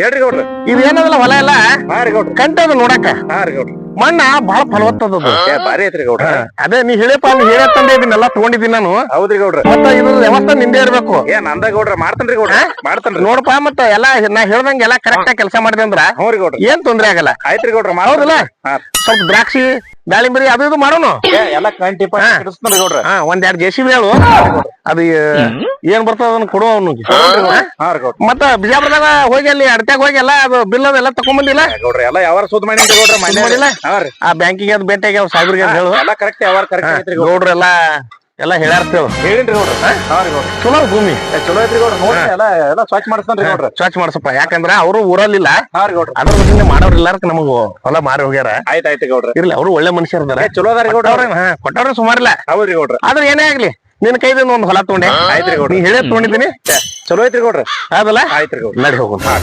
ಹೇಳ್ರಿ ಗೌಡ್ರ. ಇದೇನದಲ್ಲ ಹೊಲ ಎಲ್ಲ ಹಾ ರೀ ಗೌಡ್ರ. ಕಂಟದ ನೋಡಕ ಹಾ ರೀ ಗೌಡ್ರ. ಮಣ್ಣ ಬಹಳ ಫಲವತ್ತದದು. ಬಾರಿ ಐತ್ರಿ ಗೌಡ್ರ. ಅದೇ ನೀ ಹೇಳಿಪ್ಪ ನೀ ಹೇಳತ್ತಂದೆ ಇದನ್ನೆಲ್ಲ ತಗೊಂಡಿದ್ದೀನಿ ನಾನು. ಹೌದ್ರಿ ಗೌಡ್ರ. ಮತ್ತ ಇದು ವ್ಯವಸ್ಥೆ ನಿಂದೆ ಇರ್ಬೇಕು. ನಂದ ಗೌಡ್ರ ಮಾಡ್ತೇನ್ರಿ ಗೌಡ್ರ. ಮಾಡ್ತೇನ್ರಿ ನೋಡಪ್ಪ ಮತ್ತ ಎಲ್ಲಾ ನಾ ಹೇಳ್ದಂಗ ಎಲ್ಲಾ ಕರೆಕ್ಟ್ ಆಗಿ ಕೆಲಸ ಮಾಡಿದೆ ಅಂದ್ರ ಹ್ಞೂ ರೀ ಗೌಡ್ರ. ಏನ್ ತೊಂದ್ರೆ ಆಗಲ್ಲ. ಆಯ್ತ್ರಿ ಗೌಡ್ರ. ಹೌದಲ್ಲ ಹಾ ಸ್ವಲ್ಪ ದ್ರಾಕ್ಷಿ ದಾಳಿಂಬರಿ ಅದು ಇದು ಮಾಡೋನು. ಎಲ್ಲ ಕಂಟಿ ಪಡಿಸ್ತಾನ್ರಿ ಗೌಡ್ರ. ಒಂದೆರಡು ಜೆಸಿಬಿ ಹೇಳು. ಅದು ಏನ್ ಬರ್ತದ ಅದನ್ನ ಕೊಡು ಅವ್ನಿಗೆ. ಹಾ ರೀ ಗೌಡ್ರ. ಮತ್ತ ಬಿಜಾಪುರದಾಗ ಹೋಗಿ ಅಲ್ಲಿ ಅಡ್ತ್ಯಾಗ ಹೋಗಿ ಎಲ್ಲ ಅದು ಬಿಲ್ ಅದೆಲ್ಲ ತಕೊಂಡ್ ಗೌಡ್ರ ಎಲ್ಲ ಯಾವಾರ ಸುದ್ ಮಾಡಿನ್ರಿ ಗೌಡ್ರ. ಮಾಡಿಲ್ಲ. ಹಾ ರೀ. ಆ ಬ್ಯಾಂಕಿಗೆ ಅದು ಭೇಟಿಯಾಗಿ ಅವ್ರು ಸಾಹೇಬ್ರಿಗೆ ಹೇಳು. ಎಲ್ಲ ಕರೆಕ್ಟ್ ಯಾವಾರ ಕರೆಕ್ಟ್ ಐತ್ರಿ ಗೌಡ್ರ. ಗೌಡ್ರೆಲ್ಲ ಎಲ್ಲ ಹೇಳ್ಯಾರ್ತೇವ್. ಹೇಳಿನ್ರಿ ಗೌಡ್ರ. ಹಾ ರೀ ಗೌಡ್ರ. ಚಲೋ ಭೂಮಿ ಚಲೋ ಐತ್ರಿ ಗೌಡ್ರ. ನೋಡ್ರಿ ಎಲ್ಲ ಸ್ವಚ್ಛ ಮಾಡಿಸ್ತಾನ್ರಿ ಗೌಡ್ರ. ಸ್ವಚ್ಛ ಮಾಡ್ಸಪ್ಪ. ಯಾಕಂದ್ರ ಅವರು ಊರಲ್ಲಿಲ್ಲ. ಹಾ ರೀ ಗೌಡ್ರ. ಅದ್ರ ಬಗ್ಗೆ ಮಾಡೋರಿಲ್ಲ ನಮಗ ಹೊಲ ಮಾರಿ ಹೋಗ್ಯಾರ. ಆಯ್ತಾಯ್ತು ಗೌಡ್ರ. ಇರ್ಲಿ ಅವರು ಒಳ್ಳೆ ಮನುಷ್ಯರ್ ಇದಾರೆ. ಚಲೋ ಅದಾರಿ ಗೌಡ್ರ. ಕೊಟ್ಟವ್ರ ಸುಮಾರಿಲ್ಲ. ಹೌದ್ರಿ ಗೌಡ್ರ. ಆದ್ರೆ ಏನೇ ಆಗ್ಲಿ ನಿನ್ ಕೈದಿಂದ ಒಂದ್ ಹೊಲ ತಗೊಂಡೆ. ಆಯ್ತ್ರಿ ಗೌಡ್ರ. ನೀ ಹೇಳೇ ತಗೊಂಡಿದ್ದೀನಿ. ಚಲೋ ಐತ್ರಿ ಗೌಡ್ರ. ಹೌದಲ್ಲ. ಆಯ್ತ್ರಿ ಗೌಡ್ರ. ನಡಿ ಹೋಗೋಣ.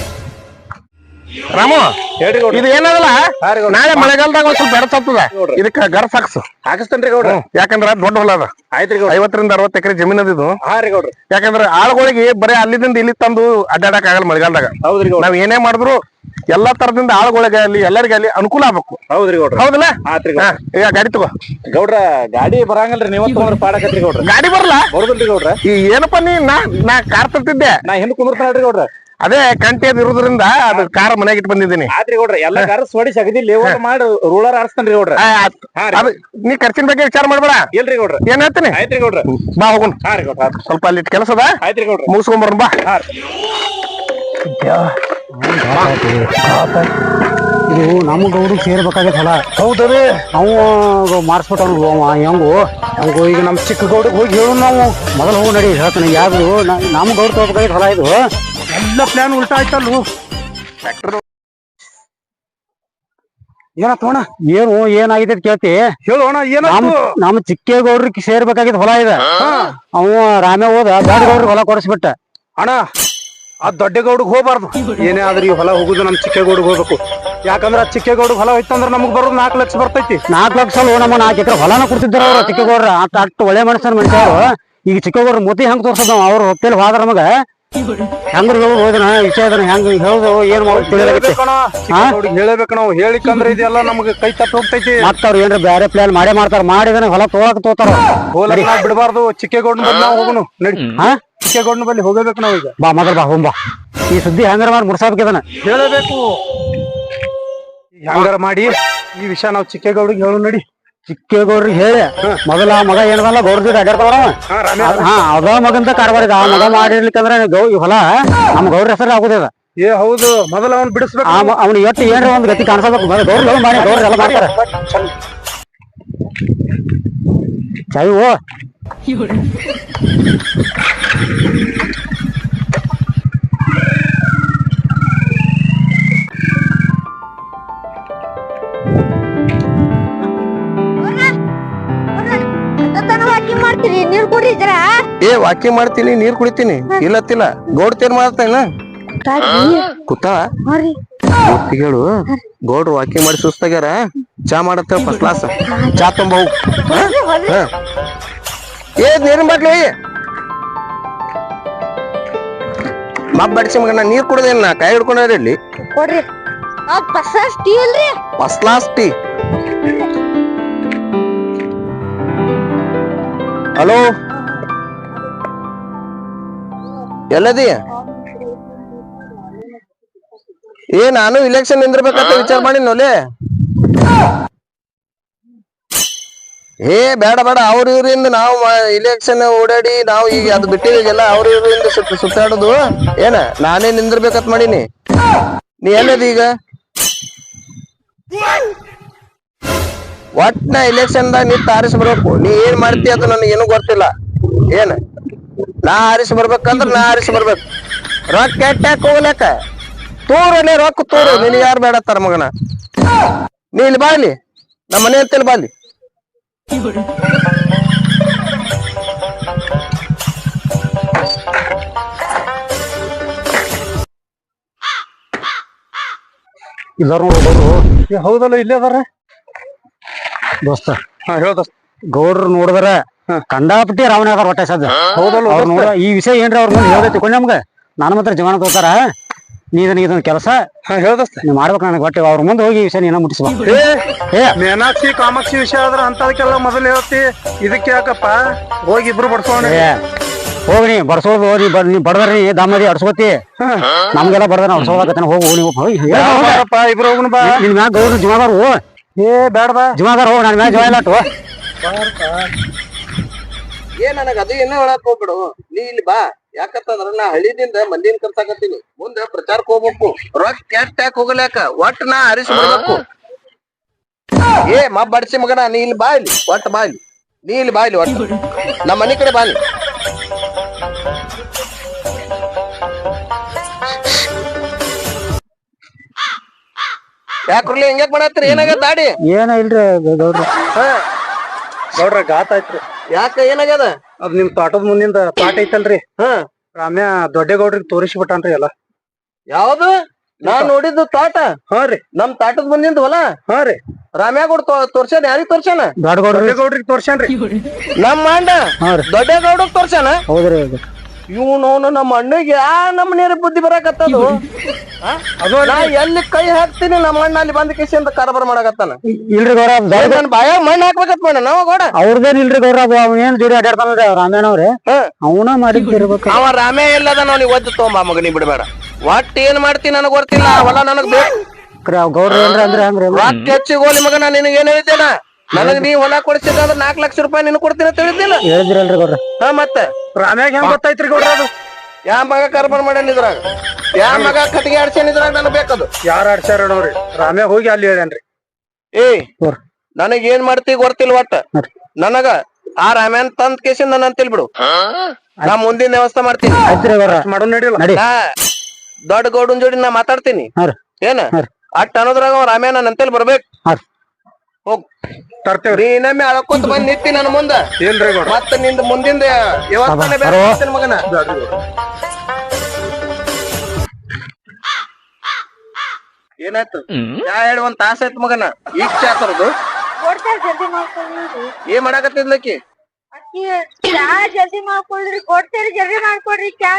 ರಾಮು ಹೇಳ್ರಿ ಗೌಡ್ರ. ಇದು ಏನದಲ್ಲ ಹಾ ರೀ ಗೌಡ್ರ. ನಾಳೆ ಮಳೆಗಾಲದಾಗ ಒಂದ್ ಸ್ವಲ್ಪ ಬೆಡಸತ್ತದ. ಇದಕ್ಕ ಗರ್ಸ್ ಹಾಕ್ಸು. ಹಾಕಿಸ್ತೇನ್ರಿ ಗೌಡ್ರ. ಯಾಕಂದ್ರ ದೊಡ್ಡ ಹೊಲ ಅದ. ಆಯ್ತ್ರಿ ಗೌಡ್ರ. 50 ರಿಂದ 60 ಎಕರೆ ಜಮೀನ್ ಅದಿದು. ಹಾ ರೀ ಗೌಡ್ರ. ಯಾಕಂದ್ರ ಆಳುಗಳಿಗೆ ಬರೀ ಅಲ್ಲಿದಿಂದ ಇಲ್ಲಿ ತಂದು ಅಡ್ಡಾಡಕ್ ಆಗಲ್ಲ ಮಳೆಗಾಲದಾಗ. ಹೌದ್ರಿ ಗೌಡ್ರ. ನಾವ್ ಏನೇ ಮಾಡಿದ್ರು ಎಲ್ಲಾ ತರದಿಂದ ಆಳುಗಳಿಗೆ ಅಲ್ಲಿ ಎಲ್ಲರಿಗೆ ಅಲ್ಲಿ ಅನುಕೂಲ ಆಗ್ಬೇಕು. ಹೌದ್ರಿ ಗೌಡ್ರ. ಹೌದಲ್ಲ. ಆತ್ರಿ ಹಾ, ಈಗ ಗಾಡಿ ತಗೋ ಗೌಡ್ರ. ಗಾಡಿ ಬರಂಗಲ್ರಿ ನೀವ ತಗೊಂಡ್ರ ಪಾಡಕತ್ರಿ ಗೌಡ್ರ. ಗಾಡಿ ಬರಲ್ಲ. ಬರುದಿಲ್ರಿ ಗೌಡ್ರ. ಈ ಏನಪ್ಪ ನಾ ಕಾರ್ ತರ್ತಿದ್ದೆ. ನಾ ಹಿಂದ್ ಕುಂದ್ರತಾಳ್ರಿ ಗೌಡ್ರ. ಅದೇ ಕಂಟಿ ಅದ್ ಇರೋದ್ರಿಂದ ಅದು ಕಾರ್ ಮನೆಗೆ ಇಟ್ಟು ಬಂದಿದ್ದೀನಿ. ಆತ್ರಿ ಗೌಡ್ರ. ಎಲ್ಲ ಕರ್ಸ್ ಹೊಡಿ ಸಗದಿ ಲೇವಲ್ ಮಾಡಿ ರೂಲರ್ ಆರಿಸ್ತಾನ್ರಿ ಗೌಡ್ರ. ಅದು ನೀ ಖರ್ಚಿನ ಬಗ್ಗೆ ವಿಚಾರ ಮಾಡ್ಬೇಡ. ಇಲ್ರಿ ಗೌಡ್ರ. ಏನ್ ಹೇಳ್ತೀನಿ. ಆಯ್ತ್ರಿ ಗೌಡ್ರ. ಬಾ ಹೋಗುನ್. ಹಾ ರೀ ಗೌಡ್ರ. ಸ್ವಲ್ಪ ಅಲ್ಲಿ ಕೆಲಸ ಅದ. ಆಯ್ತ್ರಿ ಗೌಡ್ರ. ಮುಗಿಸ್ಕೊಂಬರ್ನ ಬಾ. ಹಾ ರೀ. ಇದು ನಮ್ಮ ಗೌಡ್ರು ಸೇರ್ಬೇಕಾಗೈತೆ ಹೊಲ. ಹೌದ್ರಿ. ನಾವು ಮಾಡಿಸ್ಬಿಟ್ಟವ್ ಹೆಂಗು ಹಂಗು. ಈಗ ನಮ್ಮ ಚಿಕ್ಕ ಗೌಡ್ರಿಗೆ ಹೋಗಿ ಹೇಳು ನಾವು. ಮೊದಲು ಹೋಗಿ ನಡಿ ಹೇಳ್ತಾನೆ. ಯಾವ್ದು ನಮ್ಮ ಗೌಡ್ರು ತಗೋಬೇಕಾಗೈತೆ ಹೊಲ. ಇದು ಎಲ್ಲ ಪ್ಲಾನ್ ಉಲ್ಟಾ ಆಯ್ತಲ್ಲು. ಏನತ್ತೋಣ ಏನು ಏನಾಗಿದೆ ಕೇಳ್ತಿ ಹೇಳೋಣ. ನಮ್ಮ ಚಿಕ್ಕ ಗೌಡ್ರಿಗೆ ಸೇರ್ಬೇಕಾಗಿದ್ ಹೊಲ ಇದೆ. ಅವ ರಾಮೇ ಹೋದ ದೊಡ್ಡ ಗೌಡ್ರಿಗೆ ಹೊಲ ಕೊಡಿಸ್ಬಿಟ್ಟ. ಅಣ್ಣ ಆ ದೊಡ್ಡ ಗೌಡ್ಗ್ ಹೋಗ್ಬಾರ್ದು. ಏನೇ ಆದ್ರೂ ಈ ಹೊಲ ಹೋಗುದು ನಮ್ ಚಿಕ್ಕೇಗೌಡ್ಗ್ ಹೋಗ್ಬೇಕು. ಯಾಕಂದ್ರ ಆ ಚಿಕ್ಕೇಗೌಡ್ಗ್ ಹೊಲ ಹೋಯ್ತಂದ್ರ ನಮಗ್ ಬರೋದು 4 ಲಕ್ಷ ಬರ್ತೈತಿ. 4 ಲಕ್ಷ ನಮ್ಮ 4 ಎಕರೆ ಹೊಲನ ಕೊಡ್ತಿದ್ರು ಅವ್ರು ಚಿಕ್ಕಗೌಡ್ರ. ಅಷ್ಟು ಒಳ್ಳೆ ಮನುಷ್ಯರು. ಈಗ ಚಿಕ್ಕಗೌಡ್ರ ಮುತಿ ಹೆಂಗ್ ತೋರ್ಸದ ಅವ್ರ ಹೊತ್ತೇಲಿ ಹೋದ್ರ ನಮಗ ಹೆಂಗ್ರ ಹೋದನ ವಿಷಯ ಹೆಂಗ್ ಹೇಳುದು ಏನ್ ಹೇಳಬೇಕು. ನಾವು ಹೇಳಿಕಂದ್ರ ಇದೆಲ್ಲ ನಮ್ಗೆ ಕೈ ತಪ್ಪ ಹೋಗ್ತೈತಿ. ಮತ್ತ ಅವ್ರು ಏನ್ರ ಬ್ಯಾರೆ ಪ್ಲಾನ್ ಮಾಡೇ ಮಾಡಿದಾನೆ ಹೊಲ ತೋತಾರ. ಬಿಡಬಾರ್ದು. ಚಿಕ್ಕೇಗೌಡನ ಬಲ್ಲಿ ನಾವು ಹೋಗೋಣ. ನಡಿ. ಚಿಕ್ಕೇಗೌಡನ ಬಲ್ಲಿ ಹೋಗಬೇಕು ನಾವ್ ಈಗ. ಬಾ ಮೊದಲ್ ಬಾ ಹೋಗ್ಬಾ. ಈ ಸುದ್ದಿ ಹೆಂಗಾರ ಮಾಡಿ ಮುಡ್ಸಾಬೇಕಿದಾನ. ಹೇಳಬೇಕು. ಹೆಂಗಾರ ಮಾಡಿ ಈ ವಿಷಯ ನಾವ್ ಚಿಕ್ಕೇಗೌಡಿಗೆ ಹೇಳು. ನಡಿ. ಚಿಕ್ಕೇಗೌಡ್ರಿಗೆ ಹೇಳಿ ಮೊದಲ ಮಗ ಏನದಲ್ಲ ಗೌಡ್ರ ಜೊತೆ ಅಡ್ಡಾಡ್ತಾರ. ಹಾ ಅದ ಮಗಂತ ಕಾರ್ಬಾರ. ಆ ಮಗ ಮಾಡಿರ್ಲಿಕ್ಕಂದ್ರ ಈ ಹೊಲ ನಮ್ಮ ಗೌಡ್ರ ಹೆಸರು ಆಗುದಿದ. ಹೌದು. ಮೊದಲ ಅವ್ನ್ ಬಿಡಿಸ್ಬೇಕು. ಅವ್ನು ಎಷ್ಟು ಏನ್ರ ಒಂದ್ ಗತಿ ಕಾಣಿಸಬೇಕು. ಗೌಡ್ರ ಮಾಡಿ ಗೌಡ್ರ ಎಲ್ಲ ಮಾಡ್ತಾರ. ಚಾಯ್ ಓ ನೀರ್ ಕುಡಿದ್ರ. ವಾಕಿಂಗ್ ಮಾಡ್ತೀನಿ ನೀರ್ ಕುಡಿತೀನಿ. ಇಲ್ಲತ್ತಿಲ್ಲ ಗೌಡ್ತೇನ್ ಮಾಡ್ತಾನ ಕೂತಾಳ. ಹೇಳು ಗೌಡ್ರು ವಾಕಿಂಗ್ ಮಾಡಿ ಸುಸ್ತಾಗ್ಯಾರ. ಚಾ ಮಾಡತ್ತ ಫಸ್ಟ್ ಕ್ಲಾಸ್. ಚಾ ತುಂಬ ನೀರಿನ ಬಾಟ್ಲಿ ಮಬ್ ಬಡ್ಸಿ ಮಗನ. ನೀರ್ ಕುಡ್ದೇನ ಕೈ ಹಿಡ್ಕೊಂಡ್ರಿ ಇಲ್ಲಿ. ಕೊಡ್ರಿ. First class tea. ಹಲೋ ಎಲ್ಲದಿ? ನಾನು ಇಲೆಕ್ಷನ್ ನಿಂದಿರ್ಬೇಕಂತ ವಿಚಾರ ಮಾಡಿನೋಲೆ. ಬೇಡ ಅವ್ರ ಇವ್ರಿಂದ ನಾವು ಇಲೆಕ್ಷನ್ ಓಡಾಡಿ ನಾವು ಈಗ ಅದು ಬಿಟ್ಟಿದೀಗೆಲ್ಲ ಅವ್ರ ಇವ್ರಿಂದ ಸುತ್ತಾಡುದು ಏನ. ನಾನೇ ನಿಂದಿರ್ಬೇಕಂತ ಮಾಡೀನಿ. ನೀ ಎಲ್ಲದಿ ಈಗ? ಒಟ್ನ ಇಲೆಕ್ಷನ್ದಾಗ ನಿಂತ ಆರಿಸಿ ಬರ್ಬೇಕು. ನೀ ಏನ್ ಮಾಡ್ತಿ ಅದು ನನಗೆ ಏನೂ ಗೊತ್ತಿಲ್ಲ. ಏನ್ ನಾ ಆರಿಸಿ ಬರ್ಬೇಕಂದ್ರ ನಾ ಆರಿಸಿ ಬರ್ಬೇಕು. ರೊಕ್ಕ ಕೆಟ್ಟಾಕ ಹೋಗ್ಲಕ್ಕ ತೋರಲ್ಲೇ ರೊಕ್ಕ ತೋರು. ನಿನ್ ಯಾರು ಬೇಡತ್ತಾರ ಮಗನ. ನೀ ಇಲ್ಲಿ ಬಾಲಿ ನಮ್ಮ ಮನೆ ಅಂತೇಳಿ ಬಾಲಿ. ಹೌದಲ್ಲ ಇಲ್ಲೇ ಅದಾರ ದೋಸ್ತ. ಹೇಳ ದೋಸ್ತ. ಗೌಡ್ರು ನೋಡಿದ್ರ ಕಂಡಾಪಟ್ಟಿ ರಾವಣ ಅದಾರ ಹೊಟ್ಟೆ ಸದ್ದ. ಹೌದಲ್ಲ ಅವ್ರು ನೋಡ ಈ ವಿಷಯ ಏನ್ರಿ ಅವ್ರ ಮುಂದೆ ಹೇಳ್ದೈತಿ ಕೊಂಡ್ ನಮ್ಗ. ನಾನು ಮಾತ್ರ ಜೀವನ ತೋತಾರ. ಇದನ್ನ ಕೆಲಸ ಹಾ ಹೇಳ್ದಸ್ತ ನೀವ್ ಮಾಡ್ಬೇಕು ನನಗೆ ಒಟ್ಟೆ ಅವ್ರ ಮುಂದೆ ಹೋಗಿ ಈ ವಿಷಯ ನೀನ ಮುಟ್ಟಿಸ್ಬಾ ಏ ಮೀನಾಕ್ಷಿ ಕಾಮಾಕ್ಷಿ ವಿಷಯ ಆದ್ರ ಅಂತದಕ್ಕೆಲ್ಲ ಮೊದಲು ಹೇಳ್ತಿ ಇದಕ್ಕೆ ಯಾಕಪ್ಪ ಹೋಗಿ ಇಬ್ರು ಬಡ್ಸೋಣ ಏ ಹೋಗಿ ಬರ್ಸೋದು ನೀ ಬಡದ್ರಿ ದಮ್ಮದಿ ಅಡ್ಸ್ಕೋತಿ ನಮ್ಗೆಲ್ಲ ಬಡದ್ರ ಅಡ್ಸೋದಾಗತ್ತಾನ ಹೋಗಿ ಇಬ್ರು ಹೋಗುಣ ಬಾ ನಿನ್ ಮ್ಯಾಗ ಗೌಡ್ರು ಜಮಾದಾರು ಏ ಬೇಡ ಬಾ ಜಮಾದಾರ ಹೋಗಿ ನನ್ ಮ್ಯಾಗ ಜಮ ಇಲ್ಲಟ್ಟು ನನಗ ಅದು ಏನೋ ಹೇಳಕ್ ಹೋಗ್ಬಿಡು ನೀ ಇಲ್ಲಿ ಬಾ ಯಾಕಂತಂದ್ರ ನಾ ಹಳ್ಳಿದಿಂದ ಮಂದಿನ ಕರ್ಸಾಕತ್ತೀನಿ ಮುಂದೆ ಪ್ರಚಾರಕ್ಕೆ ಹೋಗ್ಬೇಕು ರೊಕ್ಕ ಕೆಟ್ಟಾಕ್ ಹೋಗಲಾಕ ಒಟ್ ನಾ ಹರಿಸಿ ಬರ್ಬೇಕು ಬಡ್ಸಿ ಮಗನ ನೀ ಇಲ್ಲಿ ಬಾ ಇಲ್ಲಿ ಒಟ್ಟು ಬಾ ಇಲ್ಲಿ ನೀ ಇಲ್ಲಿ ಬಾ ಇಲ್ಲಿ ಒಟ್ಟು ನಮ್ಮ ಮನೆ ಕಡೆ ಬಾ ನೀ ಯಾಕ್ರಲಿ ಹೆಂಗ್ಯಾಕ್ ಮಾಡತ್ತೀರಿ ಏನಾಗ್ಯದ ದಾಡಿ ಏನ ಇಲ್ರಿ ಗೌಡ್ರ ನೋಡ್ರ ಗಾತ್ ಆಯ್ತ್ರಿ ಯಾಕ ಏನಾಗ್ಯದ ಅದ್ ನಿಮ್ ತೋಟದ ಮುಂದಿಂದ ತೋಟ ಐತಲ್ರಿ ರಾಮ್ಯ ದೊಡ್ಡಗೌಡ್ರಿಗೆ ತೋರಿಸಿ ಎಲ್ಲ ಯಾವ್ದು ನಾ ನೋಡಿದ್ದು ತೋಟ ಹಾ ರೀ ನಮ್ ತಾಟದ ಬಂದಿಂದ ಹೊಲ ಹಾ ರೀ ರಾಮ್ಯಾಗೌಡ್ ತೋರ್ಸ್ಯಾನ ಯಾರಿಗ್ ತೋರ್ಸ್ಯಾನ ದೊಡ್ಡಗೌಡ್ರಿಗೆ ತೋರ್ಸ್ಯಾನ್ರಿ ನಮ್ಮ ಅಣ್ಣ ದೊಡ್ಡಗೌಡಗ್ ತೋರ್ಸ್ಯಾನ ಹೌದ್ರಿ ಇವನು ನಮ್ಮ ಅಣ್ಣಗೆ ನಮ್ಮ ನೀರು ಬುದ್ಧಿ ಬರಾಕತ್ತದು ನಾ ಎಲ್ಲಿ ಕೈ ಹಾಕ್ತೀನಿ ನಮ್ಮ ಅಣ್ಣ ಅಲ್ಲಿ ಬಂದ ಕಿಸಿಂದ ಕಾರಬಾರ ಮಾಡಕತ್ತಾನ ಇಲ್ರಿ ಗೌಡ ನನ್ ಬಾಯಾಗ ಮಣ್ಣು ಹಾಕ್ಬೇಕತ್ ಮಾಡ ನಾವ ಗೋಡ ಅವ್ರದೇನ್ ಇಲ್ರಿ ಗೌಡ ಅವ್ ಏನ್ ಜೋಡಿ ಅಡ್ಯಾಡ್ತಾನಲ್ರಿ ರಾಮೇಣ ಅವ್ರಿ ಅವನ ಮಾಡಿರ್ಬೇಕು ಅವ ರಾಮೇ ಎಲ್ಲದ ಅವ್ನಿಗೆ ಒದ್ದು ತೊಗೊಂಬ ಮಗನಿ ಬಿಡ್ಬೇಡ ಒಟ್ಟು ಏನ್ ಮಾಡ್ತೀನಿ ನನಗ್ ಗೊತ್ತಿಲ್ಲ ಹೊಲ ನನಗ್ ಬೇಕು ಗೌಡ್ರ ಏನ್ರಿ ಅಂದ್ರೆ ಹಂಗ್ರಿ ರೊಕ್ಕ ಹೆಚ್ಚಿಗೆ ಹೋಲಿ ಮಗನ ನಿನಗೆ ಏನ್ ಹೇಳಿದ್ದೇನ ನನಗ್ ನೀ ಹೊಲ ಕೊಡಿಸಿದ ಅಂದ್ರೆ 4 ಲಕ್ಷ ರೂಪಾಯಿ ನಿನ್ ಕೊಡ್ತೀನಿ ಅಂತ ಹೇಳಿದ್ದಿಲ್ಲ ಹೇಳಿದ್ರಲ್ರಿ ಗೌಡ್ರ ಮತ್ತೆ ರಾಮ್ಯಾಗ ಹೆಂಗ್ ಗೊತ್ತಾಯ್ತ್ರಿ ಗೌಡ್ರ ಅದು ಯಾ ಮಗ ಕಾರ್ಬಾರ ಮಾಡ್ಯಾನ ಇದ್ರಾಗ ಯಾ ಮಗ ಕಟ್ಟಿಗೆ ಆಡ್ಸ್ಯಾನ ಇದ್ರಾಗ ನನಗ್ ಬೇಕದು ಯಾರ ಆಡ್ಸ್ಯಾರ ನೋಡ್ರಿ ರಾಮ್ಯಾಗ ಹೋಗಿ ಅಲ್ಲಿ ಹೇಳ್ಯಾನ್ರಿ ನನಗ್ ಏನ್ ಮಾಡ್ತಿ ಗೊತ್ತಿಲ್ಲ ಒಟ್ಟ ನನಗ ಆ ರಾಮ್ಯಾನ್ ತಂದ್ ಕೇಸಿಂದ ನನ್ನ ತಿಳ್ಬಿಡು ನಾ ಮುಂದಿನ ವ್ಯವಸ್ಥೆ ಮಾಡ್ತೀನಿ ಮಾಡೋ ನಡಿಲ್ಲ ದೊಡ್ಡ ಗೌಡನ್ ಜೋಡಿ ನಾ ಮಾತಾಡ್ತೀನಿ ಏನ ಅಟ್ ಅನ್ನೋದ್ರಾಗ ರಾಮ್ಯಾನ್ ನನ್ನ ಅಂತೇಳಿ ಬರ್ಬೇಕು ಹೋಗ್ ತರ್ತೇವ್ರಿ ಇನ್ನೊಮ್ಮೆ ಅಳ್ಕೊಂತ ಬಂದ್ ನಿಂತಿ ನನ್ನ ಮುಂದ ಇಲ್ರಿ ಗೌಡ್ರ ಮತ್ತ ನಿಂದ ಮುಂದಿಂದ ವ್ಯವಸ್ಥೆ ಬೇರೆ ಮಾಡ್ತೀನಿ ಮಗನ ಏನಾಯ್ತು ಚಾ ಹೇಳಿ ಒಂದ್ ತಾಸ ಆಯ್ತು ಮಗನ ಈಗ ಚಾ ತರದು ಕೊಡ್ತಾರ ಜಲ್ದಿ ಮಾಡ್ಕೊಳ್ರಿ ಏನ್ ಮಾಡಾಕತ್ತಿದ್ಲಕ್ಕಿ ಅಕ್ಕಿ ಚಾ ಜಲ್ದಿ ಮಾಡ್ಕೊಳ್ರಿ ಕೊಡ್ತೀರಿ ಜಲ್ದಿ ಮಾಡ್ಕೊಡ್ರಿ ಚಾ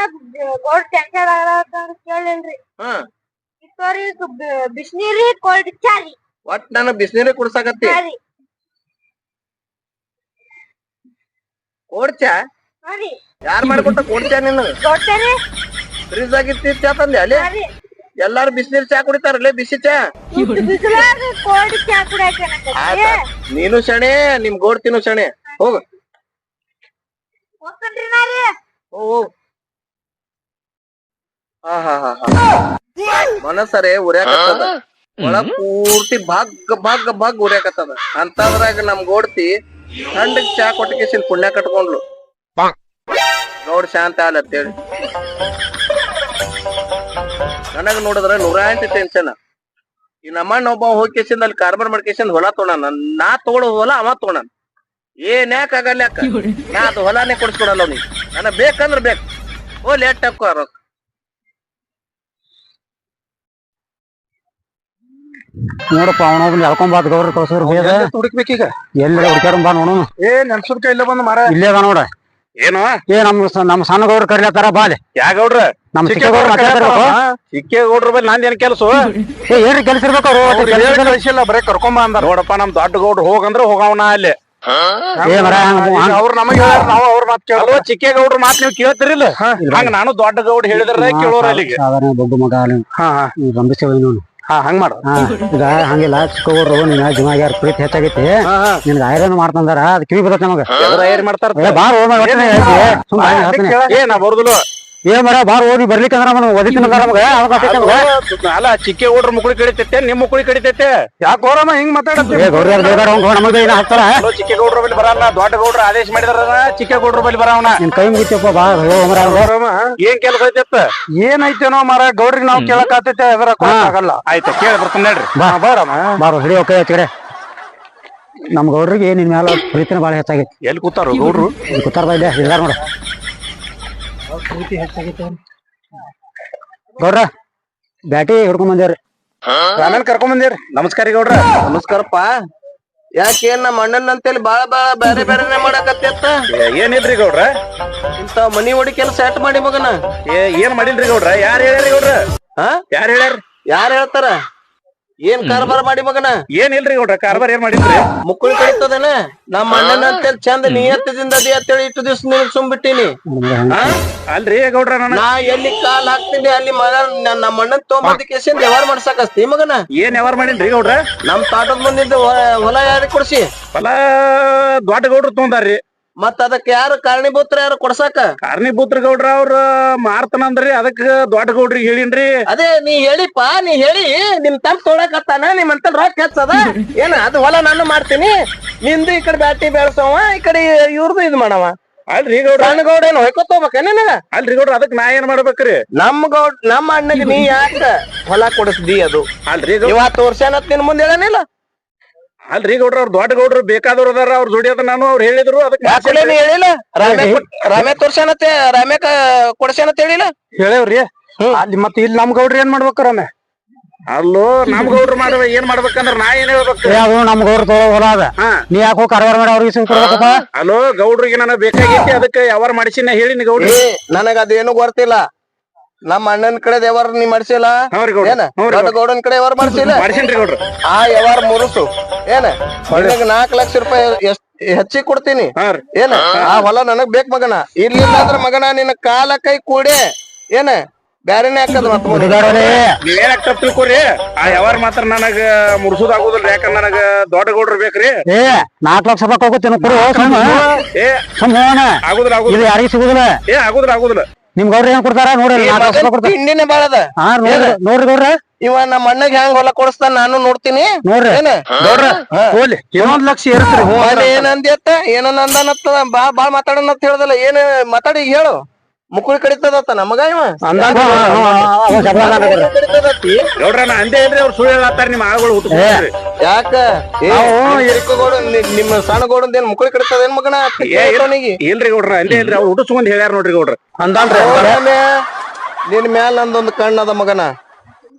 ಗೋಡ್ ಟೆನ್ಷನ್ ಆಗಲ್ಲ ಕೇಳಿಲ್ರಿ ಇತ್ತೋರಿ ಬಿಸಿನೀರಿ ಕೋಲ್ಡ್ ಚಾ ರೀ ಒಟ್ ನಾನು ಬಿಸಿನೀರೇ ಕುಡ್ಸಾಕತ್ತಿ ಚಾ ರೀ ಕೋಡ್ ಚಾ ಹಾ ರೀ ಯಾರ್ ಮಾಡ್ಕೊಟ್ಟ ಕೋಡ್ ಚಾ ನಿನ್ನ ಕೊಡ್ತೀರಿ ಫ್ರಿಜ್ ಆಗಿತ್ತು ಚಾ ತಂದೆ ಅಲ್ಲಿ ಹಾ ರೀ ಎಲ್ಲಾರು ಬಿಸಿನೀರ್ ಚಾ ಕುಡಿತಾರಲ್ಲೇ ಬಿಸಿ ಚಾ ಬಿಸಿಲಾಗ ಕೋಲ್ಡ್ ಚಾ ಕುಡಿಯಾಕ ನೀನು ಶಣೆ ನಿಮ್ ಗೋಡ್ ತಿನ್ನು ಶಣೆ ಹೋಗ ಹೋಗ್ತೇನ್ರಿ ನಾ ರೀ ಹೋಗ್ ಮನಸರೆ ಉರ್ಯಾಕತ್ತದ ಒಳಗ್ ಪೂರ್ತಿ ಭಾಗ್ ಉರ್ಯಾಕತ್ತದ ಅಂತದ್ರಾಗ ನಮ್ ಗೋಡ್ತಿ ಥಂಡಗ್ ಚಾ ಕೊಟ್ಟಿಗೆಸಿನ್ ಪುಣ್ಯ ಕಟ್ಕೊಂಡ್ಲು ನೋಡ್ ಶಾಂತ ಅಲ್ಲ ಅಂತೇಳಿ ನನಗ್ ನೋಡಿದ್ರ 108 ಟೆನ್ಷನ್ ಈ ನಮ್ಮಣ್ಣ ಒಬ್ಬ ಹೋಗಿಸಿಂದ ಅಲ್ಲಿ ಕಾರ್ಬಾರ್ ಮಾಡ್ಕೇಸಿಂದ ಹೊಲ ತೊಗೊಂಡ ನಾ ತಗೊಳ್ಳೋ ಹೊಲ ಅವ ತೊಗೊಂಡ ಏನ್ ಯಾಕ ಆಗಲ್ಲ ಯಾಕ ನಾ ಅದು ಹೊಲಾನೇ ಕೊಡ್ಸ್ಕೊಡಲ್ಲ ಅವ್ನಿಗೆ ನನಗ್ ಬೇಕಂದ್ರ ಬೇಕು ಓ ಲೇಟ್ ಹಾಕೋ ರೊಕ್ಕ ನೋಡಪ್ಪ ಅವನೊಬ್ಬನ ಎಳ್ಕೊಂಬಾದ್ ಗೌಡ್ರ ಕಳ್ಸೋರು ಹುಡುಕ್ಬೇಕೀಗ ಎಲ್ಲಿ ಹುಡ್ಕ್ಯಾರ ಬಾ ನೋಡು ನೆನ್ಸದ್ಕ ಇಲ್ಲ ಬಂದು ಮಾರ ಇಲ್ಲೇ ಅದ ನೋಡ ಏನು ನಮ್ಮ ಸಣ್ಣ ಗೌಡ್ರ ಕರಿಲತ್ತಾರ ಬಾಲೆ ಯಾ ಗೌಡ್ರ ನಮ್ ಚಿಕ್ಕ ಗೌಡ್ರ ಮಾತಾಡ್ತಿರ್ಬೇಕು ಚಿಕ್ಕೇಗೌಡ್ರ ಮೇಲೆ ನಂದೇನ್ ಕೆಲಸ ಏನ್ರಿ ಕೆಲ್ಸ ಇರ್ಬೇಕು ಅವ್ರು ಕಳಿಸಿಲ್ಲ ಬರೇ ಕರ್ಕೊಂಬ ಅಂದ ನೋಡಪ್ಪ ನಮ್ ದೊಡ್ಡ ಗೌಡ್ರು ಹೋಗಂದ್ರ ಹೋಗವನ ಅಲ್ಲಿ ಅವ್ರು ನಮಗ್ ಹೇಳ್ಯಾರ ನಾವು ಅವ್ರ ಮಾತ್ ಕೇಳೋ ಚಿಕ್ಕೇಗೌಡ್ರ ಮಾತ್ ನೀವು ಕೇಳ್ತಿರಿಲ್ಲ ಹಂಗ ನಾನು ದೊಡ್ಡ ಗೌಡ್ರ ಹೇಳಿದ್ರ ಕೇಳೋರ ಅಲ್ಲಿಗೆ ದೊಡ್ಡ ಮಗ ರಂಭಿಸೇವ ಹಂಗ್ ಮಾಡ ಈಗ ಹಂಗಿಲ್ಲ ಚಿಕ್ಕ ಗೌಡ್ರು ನಿನ್ನ ಜೀವಾಗ ಪ್ರೀತಿ ಹೆಚ್ಚಾಗೈತಿ ನಿನ್ಗ ಐರನ್ ಮಾಡ್ತಂದಾರ ಅದ್ ಕಿವಿ ಬರ್ತೈತೆ ನಮಗ ಏನ್ ಮಾಡ್ತಾರ ಬಾರ್ ಏನ ಬರುದಿಲ್ಲ ಏನ್ ಮರ ಬಾರ್ ಹೋಗಿ ಬರ್ಲಿಕ್ಕೆ ಅಂದ್ರ ಒದಿತಿನ ಅಲ್ಲ ಚಿಕ್ಕ ಗೌಡ್ರ ಮುಕ್ಳಿ ಕಡಿತೈತೆ ನಿಮ್ ಮುಕ್ಳಿ ಕಡಿತೈತೆ ಯಾಕೆ ಗೌರಮ್ಮ ಹಿಂಗ್ ಮಾತಾಡತ್ತೆ ನಮಗೆ ಏನ ಹಾಕ್ತಾರ ಚಿಕ್ಕ ಗೌಡ್ರ ಬಲ್ಲಿ ಬರಲ್ಲ ದೊಡ್ಡ ಗೌಡ್ರ ಆದೇಶ ಮಾಡಿದಾರ ಚಿಕ್ಕ ಗೌಡ್ರ ಬಲ್ಲಿ ಬರವನ ನಿನ್ ಕೈ ಮುಗಿತಪ್ಪ ಬಾ ಗೌರಮ್ಮ ಏನ್ ಕೆಲಸ ಐತೆತ್ತ ಏನೈತೇನೋ ಮರ ಗೌಡ್ರಿಗೆ ನಾವ್ ಕೇಳಕ್ ಆತೈತೆ ಅದರ ಆಗಲ್ಲ ಆಯ್ತಾ ಕೇಳಿ ಬರ್ತಾನೆ ಹೇಳ್ರಿ ಬರಮ್ಮ ಬಾರೋ ಹಿಡಿ ಕೈ ಹಚ್ಕಡೆ ನಮ್ ಗೌಡ್ರಿಗೆ ನಿನ್ ಮ್ಯಾಲ ಪ್ರೀತಿನ ಬಾಳ ಹೆಚ್ಚಾಗೈತಿ ಎಲ್ಲಿ ಕೂತಾರ ಗೌಡ್ರು ಕೂತಾರ ಬಾ ಇಲ್ಲೇ ಇದಾರ ನೋಡ ಗೌಡ್ರ ಬ್ಯಾಟಿ ಹಿಡ್ಕೊಂಡ್ ಬಂದೇವ್ರಿ ಆಮೇಲೆ ಕರ್ಕೊಂಡ್ ಬಂದೇವ್ರಿ ನಮಸ್ಕಾರ ಗೌಡ್ರ ನಮಸ್ಕಾರಪ್ಪ ಯಾಕೇನ್ ನಮ್ಮ ಅಣ್ಣನ ಅಂತೇಳಿ ಬಾಳ ಬೇರೆ ಬೇರೆ ಮಾಡಕತ್ತ ಏನಿದ್ರಿ ಗೌಡ್ರ ಇಂತ ಮನಿ ಒಡಿ ಕೆಲಸ ಸೆಟ್ ಮಾಡಿ ಮಗನ ಏನ್ ಮಾಡಿಲ್ರಿ ಗೌಡ್ರ ಯಾರು ಹೇಳ್ಯಾರಿ ಗೌಡ್ರ ಹಾ ಯಾರ್ ಹೇಳ್ಯಾರ? ಯಾರ್ ಹೇಳ್ತಾರ? ಏನ್ ಕಾರ್ಬಾರ ಮಾಡಿ ಮಗನ? ಏನಿಲ್ರಿ ಗೌಡ್ರ, ಕಾರ್ಬಾರ್ ಏನ್ ಮಾಡಿದ್ರಿ? ಮುಕ್ಕುಳಿ ಕಡಿತದೇನ? ನಮ್ಮ ಅಣ್ಣನ ಅಂತೇಳಿ ಚಂದ ನಿಯತ್ತದಿಂದ ಅದೇ ಅಂತೇಳಿ ಇಟ್ಟು ದಿವ್ಸ ನಿನಗ್ ಸುಮ್ಬಿಟ್ಟಿನಿ. ಅಲ್ರಿ ಗೌಡ್ರ, ನಾ ಎಲ್ಲಿ ಕಾಲ್ ಹಾಕ್ತೀನಿ ಅಲ್ಲಿ ಮಗ ನಮ್ಮ ಅಣ್ಣನ್ ತೊಗೊಂಬಂದ ಕೇಸಿಂದ ವ್ಯವಹಾರ ಮಾಡ್ಸಕಸ್ತಿ ಮಗನ. ಏನ್ ವ್ಯವಹಾರ ಮಾಡಿನ್ರಿ ಗೌಡ್ರ? ನಮ್ ತಾಟದ ಮುಂದಿದ್ದು ಹೊಲ ಯಾರಿಗೆ ಕೊಡ್ಸಿ? ಹೊಲ ದೊಡ್ಡ ಗೌಡ್ರು ತೊಗೊಂಡಾರ್ರಿ. ಮತ್ತ ಅದಕ್ಕೆ ಯಾರು ಕಾರಣೀಭೂತ್ರ ಯಾರು ಕೊಡ್ಸಾಕ? ಕಾರಣೀಭೂತ್ರ ಗೌಡ್ರ ಅವ್ರ ಮಾರ್ತನಂದ್ರಿ, ಅದಕ್ಕ ದೊಡ್ಡ ಗೌಡ್ರಿಗೆ ಹೇಳಿನ್ರಿ. ಅದೇ ನೀ ಹೇಳಿಪ್ಪ, ನೀ ಹೇಳಿ ನಿಮ್ ತಮ್ಮ ತೊಳಕತ್ತಾನ, ನಿಮ್ ಅಂತ ರೊಕ್ಕ ಹೆಚ್ಚದ ಏನ? ಅದು ಹೊಲ ನಾನು ಮಾಡ್ತೀನಿ, ನಿಂದು ಈ ಕಡೆ ಬ್ಯಾಟಿ ಬೆಳ್ಸವ, ಈ ಕಡೆ ಇವ್ರದ್ದು ಇದು ಮಾಡವ. ಅಲ್ರಿ ಗೌಡ್ರ, ಸಣ್ಣ ಗೌಡ ಏನು ಹೊಯ್ಕೊತೋಬೇಕ ನಿನಗ? ಅಲ್ರಿ ಗೌಡ್ರ, ಅದಕ್ ನಾ ಏನ್ ಮಾಡ್ಬೇಕ್ರಿ? ನಮ್ಮ ಅಣ್ಣಗೆ ನೀ ಯಾಕ ಹೊಲ ಕೊಡಿಸ್ದಿ? ಅದು ಅಲ್ರಿ ಇವತ್ತು ವರ್ಷ ಅನ್ನತ್ ನಿನ್ ಮುಂದೆ ಹೇಳನಿಲ್ಲ. ಅಲ್ರಿ ಗೌಡ್ರ, ಅವ್ರ ದೊಡ್ಡ ಗೌಡ್ರು ಬೇಕಾದವ್ರ ಅದಾರ, ಅವ್ರ ದುಡಿಯೋದ ನಾನು ಅವ್ರು ಹೇಳಿದ್ರು. ಅದಕ್ಕೆ ಯಾಕಲೆ ನೀ ಹೇಳಿಲ್ಲ? ರಾಮೇ ತೋರ್ಸನತ್ತೆ, ರಾಮೇ ಕೊಡ್ಸನತ್ ಹೇಳಿಲ್ಲ? ಹೇಳೇವ್ರಿ. ಅಲ್ಲಿ ಮತ್ತೆ ಇಲ್ಲಿ ನಮ್ ಗೌಡ್ರಿ ಏನ್ ಮಾಡ್ಬೇಕ ರಮೆ? ಅಲ್ಲೋ ನಮ್ ಗೌಡ್ರು ಮಾಡುವ ಏನ್ ಮಾಡ್ಬೇಕಂದ್ರ ನಾ ಏನ್ ಹೇಳ್ಬೇಕು? ಅದು ನಮ್ ಗೌಡ್ರ ತಗೋ ಹೊಲ ಅದ, ನೀ ಯಾಕೋ ಕಾರ್ಬಾರ್ ಮಾಡಿ ಅವ್ರಿಗೆ ಸಿಮ್ ಕೊಡ್ಬೇಕಪ್ಪ? ಅಲ್ಲೋ ಗೌಡ್ರಿಗೆ ನನಗ್ ಬೇಕಾಗೈತಿ, ಅದಕ್ಕೆ ಯಾವಾರ ಮಾಡಿಸಿ ನಾ ಹೇಳಿನಿ ಗೌಡ್ರಿ. ನನಗ ಅದೇನು ಗೊತ್ತಿಲ್ಲ. ನಮ್ಮ ಅಣ್ಣನ ಕಡೆ ಯಾವಾರ ನೀ ಮಾಡ್ಸಿಲ್ಲ ಏನ? ದೊಡ್ಡ ಗೌಡನ್ ಕಡೆ ಯಾವಾರ ಮಾಡ್ಸಿಲ್ಲ? ಮಾಡಿಸಿನ್ರಿ ಗೌಡ್ರ. ಆ ಯಾವಾರ ಮುರುಸು ಏನ? ನಿನಗ 4 ಲಕ್ಷ ರೂಪಾಯಿ ಹೆಚ್ಚಿಗೆ ಕೊಡ್ತೀನಿ ಏನ? ಆ ಹೊಲ ನನಗ್ ಬೇಕ್ ಮಗನ. ಇರ್ಲಿಲ್ಲ ಅಂದ್ರ ಮಗನ ನಿನ್ನ ಕಾಲ ಕೈ ಕೂಡೆ ಏನ ಬ್ಯಾರೇನೆ ಹಾಕದ್. ನೀವೇನ್ ತಪ್ಪ ತಿಳ್ಕೊರಿ, ಆ ಯಾವಾರ ಮಾತ್ರ ನನಗ ಮುರ್ಸುದ್ ಆಗುದಿಲ್ರಿ. ಯಾಕಂದ್ರ ನನಗ ದೊಡ್ಡ ಗೌಡ್ರು ಬೇಕ್ರಿ. 4 ಲಕ್ಷ ರೂಪಾಯಿ ಹೋಗುತ್ತೇನೆ ಕೊಡು. ಆಗುದಿಲ್ಲ ಇದು ಯಾರಿಗೆ ಸಿಗುದಿಲ್ಲ. ಆಗುದಿಲ್ಲ. ನಿಮ್ ಗೌಡ್ರ ಏನ್ ಕೊಡ್ತಾರ ನೋಡ್ರಿ? 4 ಲಕ್ಷ ರೂಪಾಯಿ ಕೊಡ್ತಾರ. ಹಿಂಡಿನೇ ಬಾಳದ ನೋಡ್ರಿ ಗೌಡ್ರ, ಇವ ನಮ್ಮ ಅಣ್ಣಗ್ ಹೆಂಗ್ ಹೊಲ ಕೊಡಿಸ್ತಾನ ನಾನು ನೋಡ್ತೀನಿ. ನೋಡ್ರಿ ಗೌಡ್ರ, ಹೋಲಿ 1 ಲಕ್ಷ ಏರ್ಸ್ರಿ. ಏನಂದ್ಯತ್ತ ಏನಂದನತ್ತ ಬಾಳ್ ಮಾತಾಡೋಣ ಅಂತ ಹೇಳ್ದಲ್ಲ, ಏನ್ ಮಾತಾಡಿ ಈಗ ಹೇಳು. ಮುಕ್ಕುಳಿ ಕಡಿತದತ್ತ ನಮಗ ಇವ ಗೌಡ್ರ, ನಾ ಅಂದೇ ಇಲ್ರಿ, ಅವ್ರು ಸುಳ್ಳು ಹೇಳತ್ತಾರ ನಿಮ್ಮ ಆಳುಗಳು ಹುಟ್ಟುಕೊಂಡ್ರಿ. ಯಾಕ ನಿಮ್ಮ ಸಣ್ಣ ಗೌಡಂದ ಏನ್ ಮುಕ್ಕುಳಿ ಕಡಿತದ ಏನ್ ಮಗನ? ಇಲ್ರಿ ಗೌಡ್ರ, ಅಂದೇ ಇಲ್ರಿ, ಅವ್ರು ಹುಟ್ಟಿಸ್ಕೊಂಡ್ ಹೇಳ್ಯಾರ ನೋಡ್ರಿ ಗೌಡ್ರ. ಅಂದಲ್ರಿ ನಿನ್ ಮ್ಯಾಲ ನಂದೊಂದ್ ಕಣ್ಣದ ಮಗನ.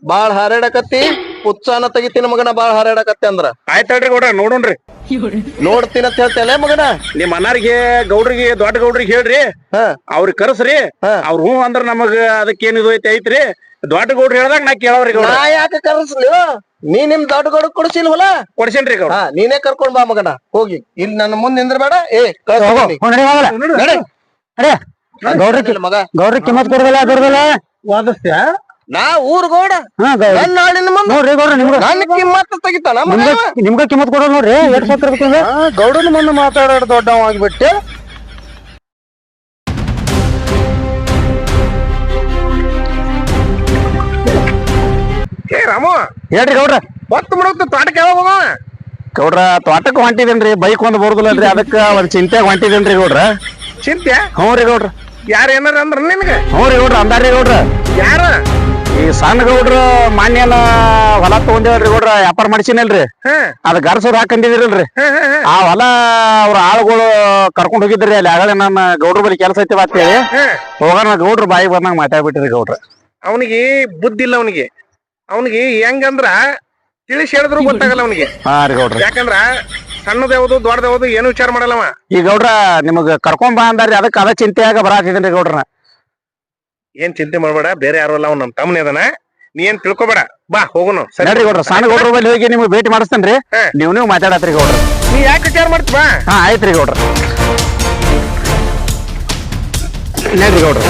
ಬಾಳ್ ಹಾರಾಡಕತ್ತಿ, ಉತ್ಸಾಹನ ತೆಗಿತೀನಿ ಮಗನ. ಬಾಳ್ ಹಾರಾಡಕತ್ತಿ ಅಂದ್ರ ಆಯ್ತಲ್ರಿ ಗೌಡ್ರ, ನೋಡೋಣ್ರಿ. ನೋಡ್ತೀನಿ ಅಂತ ಹೇಳ್ತೇಲೆ ಮಗನ. ನಿಮ್ ಅಣ್ಣಾರಿಗೆ ಗೌಡ್ರಿಗೆ ದೊಡ್ಡ ಗೌಡ್ರಿಗೆ ಹೇಳ್ರಿ, ಅವ್ರಿಗೆ ಕರ್ಸ್ರಿ. ಅವ್ರ ಹ್ಞೂ ಅಂದ್ರ ನಮಗ ಅದಕ್ಕೇನಿದು ಐತ್ರಿ. ದೊಡ್ಡ ಗೌಡ್ರು ಹೇಳ್ದಾಗ ನಾ ಕೇಳವ್ರಿ ಗೌಡ್ರ. ನಾ ಯಾಕೆ ಕರ್ಸ್ಲಿ? ನೀ ನಿಮ್ ದೊಡ್ಡ ಗೌಡ ಕೊಡ್ಸಿಲ್ ಹೊಲ? ಕೊಡ್ಸೇನ್ರಿ ಗೌಡ್ರ. ನೀನೇ ಕರ್ಕೊಂಡ್ ಬಾ ಮಗನ, ಹೋಗಿ. ಇಲ್ಲಿ ನನ್ನ ಮುಂದೆ ನಿಂದ್ರ ಬೇಡ. ಮಗ ಗೌಡ್ರಿ ಕಿಮ್ಮತ್ ಕೊಡದಲ್ಲ ಕೊಡದಲ್ಲ ವಾದಿಸ್ತ್ಯಾ? ನಾ ಊರ್ ಗೌಡ, ನೋಡ್ರಿ ಗೌಡ್ರ, ನನ್ನ ಕಿಮ್ಮತ್ ತೆಗಿತಾನ. ನಿಮ್ಗ ಕಿಮ್ಮತ್ ಕೊಡೋದು ನೋಡ್ರಿ. ಎಷ್ಟ್ ಸತ್ರ ಗೌಡನ ಮುಂದೆ ಮಾತಾಡೋದು ದೊಡ್ಡವ ಆಗಿಬಿಟ್ಟೆ. ರಾಮು ಹೇಳ್ರಿ ಗೌಡ್ರ, ಹೊತ್ತು ಮುಡುತ್ತ ತೋಟಕ್ಕೆ ಯಾವಾಗ ಹೋಗೋಣ? ಗೌಡ್ರ ತೋಟಕ್ಕೆ ಹೊಂಟಿದೇನ್ರಿ, ಬೈಕ್ ಒಂದ್ ಬರುದಿಲ್ಲಲ್ರಿ, ಅದಕ್ಕ ಒಂದ್ ಚಿಂತೆಗ್ ಹೊಂಟಿದೇನ್ರಿ ಗೌಡ್ರ. ಚಿಂತೆ? ಹ್ಞೂ ರೀ ಗೌಡ್ರ. ಯಾರ ಏನಾರ ಅಂದ್ರ ನಿನಗೆ? ಹ್ಞೂ ರೀ ಗೌಡ್ರ, ಅಂದಾರ್ರಿ ಗೌಡ್ರ. ಯಾರ? ಈ ಸಣ್ಣ ಗೌಡ್ರ ಮಾನ್ಯನ ಹೊಲ ತಗೊಂಡೇವ್ರಿ ಗೌಡ್ರ, ವ್ಯಾಪಾರ ಮಾಡಿಸಿನಲ್ರಿ, ಅದ್ ಗರ್ಸವ್ರು ಹಾಕೊಂಡಿದಿರಲ್ರಿ, ಆ ಹೊಲ ಅವ್ರ ಆಳುಗಳು ಕರ್ಕೊಂಡ್ ಹೋಗಿದ್ರಿ. ಅಲ್ಲಿ ಆಗಲೇ ನನ್ನ ಗೌಡ್ರ ಬಳಿ ಕೆಲಸ ಐತಿ ಅಂತೇಳಿ ಹೋಗೋಣ. ಗೌಡ್ರ ಬಾಯಿ ಬಂದಂಗ ಮಾತಾಡ್ಬಿಟ್ರಿ ಗೌಡ್ರ. ಅವನಿಗೆ ಬುದ್ಧಿ ಇಲ್ಲ. ಅವನಿಗೆ ಹೆಂಗಂದ್ರ ತಿಳಿಸಿ ಹೇಳಿದ್ರು ಗೊತ್ತಾಗಲ್ಲ ಅವನಿಗೆ. ಹಾ ರೀ ಗೌಡ್ರ. ಯಾಕಂದ್ರ ಸಣ್ಣದ ಯಾವ್ದು ದೊಡ್ಡದ ಯಾವ್ದು ಏನು ವಿಚಾರ ಮಾಡಲ್ಲವ. ಈ ಗೌಡ್ರ ನಿಮಗ್ ಕರ್ಕೊಂಡ್ ಬಾ ಅಂದಾರ್ರಿ, ಅದಕ್ಕೆ ಅದ ಚಿಂತೆಯಾಗ ಬರಾತಿದ್ದೇನ್ರಿ ಗೌಡ್ರನ. ಏನ್ ಚಿಂತೆ ಮಾಡ್ಬೇಡ, ಬೇರೆ ಯಾರು ಅಲ್ಲ, ಅವ್ನ ನಮ್ ತಮ್ಮನೇ ಅದನ. ನೀ ಏನ್ ತಿಳ್ಕೊಬೇಡ, ಬಾ ಹೋಗೋಣ. ಸರಿ ಗೌಡ್ರ, ಸಣ್ಣ ಗೌಡ್ರ ಬಳಿ ಹೋಗಿ ನಿಮ್ಗೆ ಭೇಟಿ ಮಾಡಿಸ್ತೇನ್ರಿ. ನೀವು ಮಾತಾಡತ್ರಿ ಗೌಡ್ರ. ನೀ ಯಾಕೆ ವಿಚಾರ ಮಾಡ್ತೀವ? ಹಾ ಆಯ್ತ್ರಿ ಗೌಡ್ರ. ನೋಡ್ರಿ ಗೌಡ್ರ,